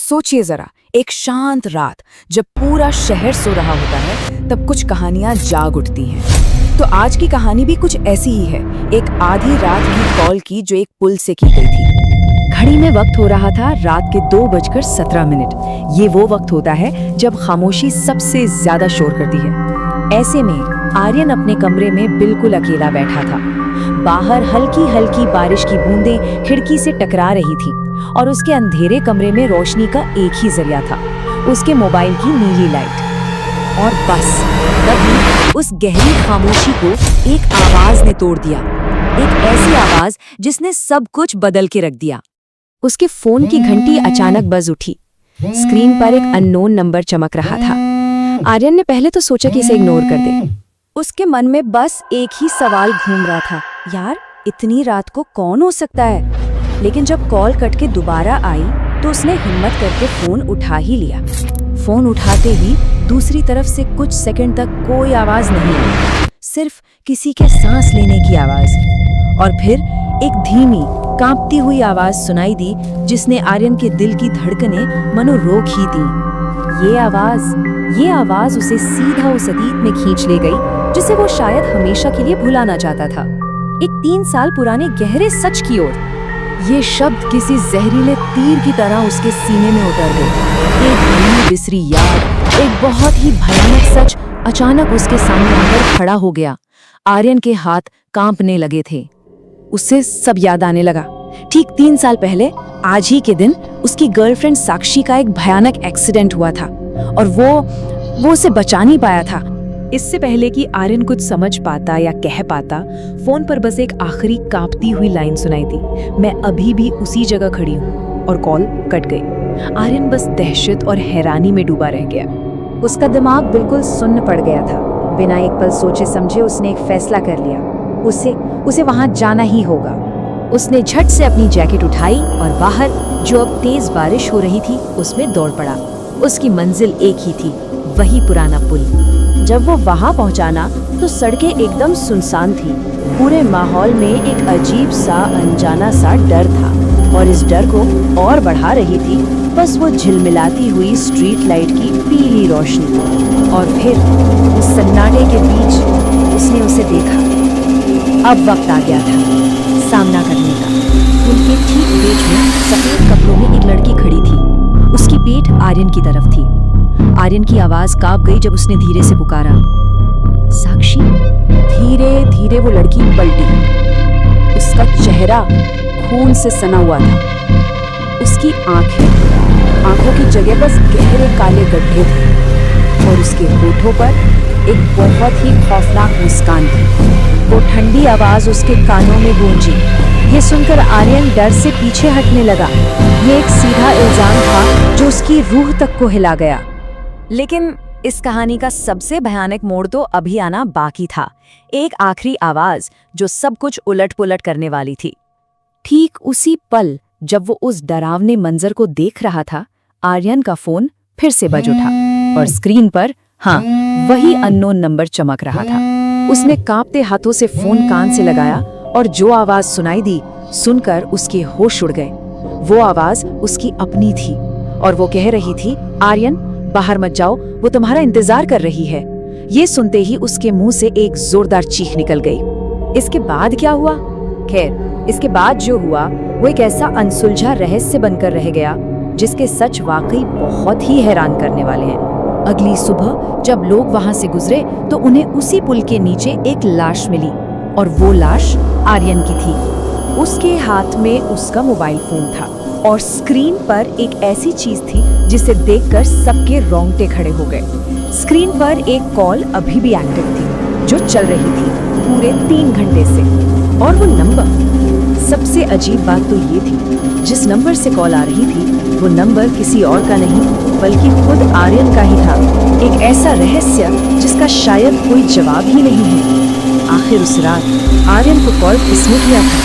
सोचिए जरा, एक शांत रात जब पूरा शहर सो रहा होता है तब कुछ कहानियां जाग उठती हैं। तो आज की कहानी भी कुछ ऐसी ही है, एक आधी रात की कॉल की जो एक पुल से की गई थी। घड़ी में वक्त हो रहा था रात के 2:17। ये वो वक्त होता है जब खामोशी सबसे ज्यादा शोर करती है। ऐसे में आर्यन अपने कमरे में बिल्कुल अकेला बैठा था। बाहर हल्की हल्की बारिश की बूंदें खिड़की से टकरा रही थी और उसके अंधेरे कमरे में रोशनी का एक ही जरिया था, उसके मोबाइल की नीली लाइट। और बस तभी उस गहरी खामोशी को एक आवाज ने तोड़ दिया, एक ऐसी आवाज जिसने सब कुछ बदल के रख दिया। उसके फोन की घंटी अचानक बज उठी। स्क्रीन पर एक अननोन नंबर चमक रहा था। आर्यन ने पहले तो सोचा कि इसे इग्नोर कर दे। उसके मन में बस एक ही सवाल घूम रहा था, यार इतनी रात को कौन हो सकता है। लेकिन जब कॉल कट के दोबारा आई तो उसने हिम्मत करके फोन उठा ही लिया। फोन उठाते ही दूसरी तरफ से कुछ सेकंड तक कोई आवाज नहीं आई, सिर्फ किसी के सांस लेने की आवाज। और फिर एक धीमी कांपती हुई आवाज सुनाई दी जिसने आर्यन के दिल की धड़कनें मनो रोक ही दी। ये आवाज उसे सीधा उस अतीत में खींच ले गई जिसे वो शायद हमेशा के लिए भुलाना चाहता था, एक 3 साल पुराने गहरे सच की ओर। ये शब्द किसी जहरीले तीर की तरह उसके सीने में उतर गए। एक भूली बिसरी याद, एक बहुत ही भयानक सच अचानक उसके सामने आकर खड़ा हो गया। आर्यन के हाथ कांपने लगे थे। उसे सब याद आने लगा। ठीक 3 साल पहले आज ही के दिन उसकी गर्लफ्रेंड साक्षी का एक भयानक एक्सीडेंट हुआ था और वो उसे बचा नहीं पाया था। इससे पहले कि आर्यन कुछ समझ पाता या कह पाता, फोन पर बस एक आखिरी कांपती हुई लाइन सुनाई दी, मैं अभी भी उसी जगह खड़ी हूँ। और कॉल कट गई। आर्यन बस दहशत और हैरानी में डूबा रह गया। उसका दिमाग बिल्कुल सुन्न पड़ गया था। बिना एक पल सोचे समझे उसने एक फैसला कर लिया, उसे वहां जाना ही होगा। उसने झट से अपनी जैकेट उठाई और बाहर जो अब तेज बारिश हो रही थी उसमें दौड़ पड़ा। उसकी मंजिल एक ही थी, वही पुराना पुल। जब वो वहां पहुंचा ना तो सड़कें एकदम सुनसान थी। पूरे माहौल में एक अजीब सा अनजाना सा डर था और इस डर को और बढ़ा रही थी बस वो झिलमिलाती हुई स्ट्रीट लाइट की पीली रोशनी। और फिर उस सन्नाटे के बीच उसने उसे देखा। अब वक्त आ गया था सामना करने का। पुल के ठीक बीच में सफेद कपड़ों में एक लड़की खड़ी थी। उसकी पीठ आर्यन की तरफ थी। आर्यन की आवाज कांप गई जब उसने धीरे से पुकारा, साक्षी। धीरे धीरे वो लड़की पलटी। उसका चेहरा खून से सना हुआ था। उसकी आंखों की जगह बस गहरे काले गड्ढे थे और उसके होठों पर एक बहुत ही खौफनाक मुस्कान थी। वो ठंडी आवाज उसके कानों में गूंजी। ये सुनकर आर्यन डर से पीछे हटने लगा। ये एक सीधा इल्जाम था जो उसकी रूह तक को हिला गया। लेकिन इस कहानी का सबसे भयानक मोड़ तो अभी आना बाकी था। एक आखिरी आवाज जो सब कुछ उलट पुलट करने वाली थी। ठीक उसी पल जब वो उस डरावने मंजर को देख रहा था, आर्यन का फोन फिर से बज उठा और स्क्रीन पर वही अननोन नंबर चमक रहा था। उसने कांपते हाथों से फोन कान से लगाया और जो आवाज सुनाई दी सुनकर उसके होश उड़ गए। वो आवाज उसकी अपनी थी और वो कह रही थी, आर्यन बाहर मत जाओ, वो तुम्हारा इंतजार कर रही है। ये सुनते ही उसके मुंह से एक जोरदार चीख निकल गई। इसके बाद क्या हुआ? खैर, इसके बाद जो हुआ वो एक ऐसा अनसुलझा रहस्य बनकर रह गया जिसके सच वाकई बहुत ही हैरान करने वाले हैं। अगली सुबह जब लोग वहां से गुजरे तो उन्हें उसी पुल के नीचे एक लाश मिली और वो लाश आर्यन की थी। उसके हाथ में उसका मोबाइल फोन था और स्क्रीन पर एक ऐसी चीज थी जिसे देखकर सबके रोंगटे खड़े हो गए। स्क्रीन पर एक कॉल अभी भी एक्टिव थी जो चल रही थी पूरे 3 घंटे से। और वो नंबर, सबसे अजीब बात तो ये थी, जिस नंबर से कॉल आ रही थी वो नंबर किसी और का नहीं बल्कि खुद आर्यन का ही था। एक ऐसा रहस्य जिसका शायद कोई जवाब ही नहीं है। आखिर उस रात आर्यन को कॉल किसने किया था?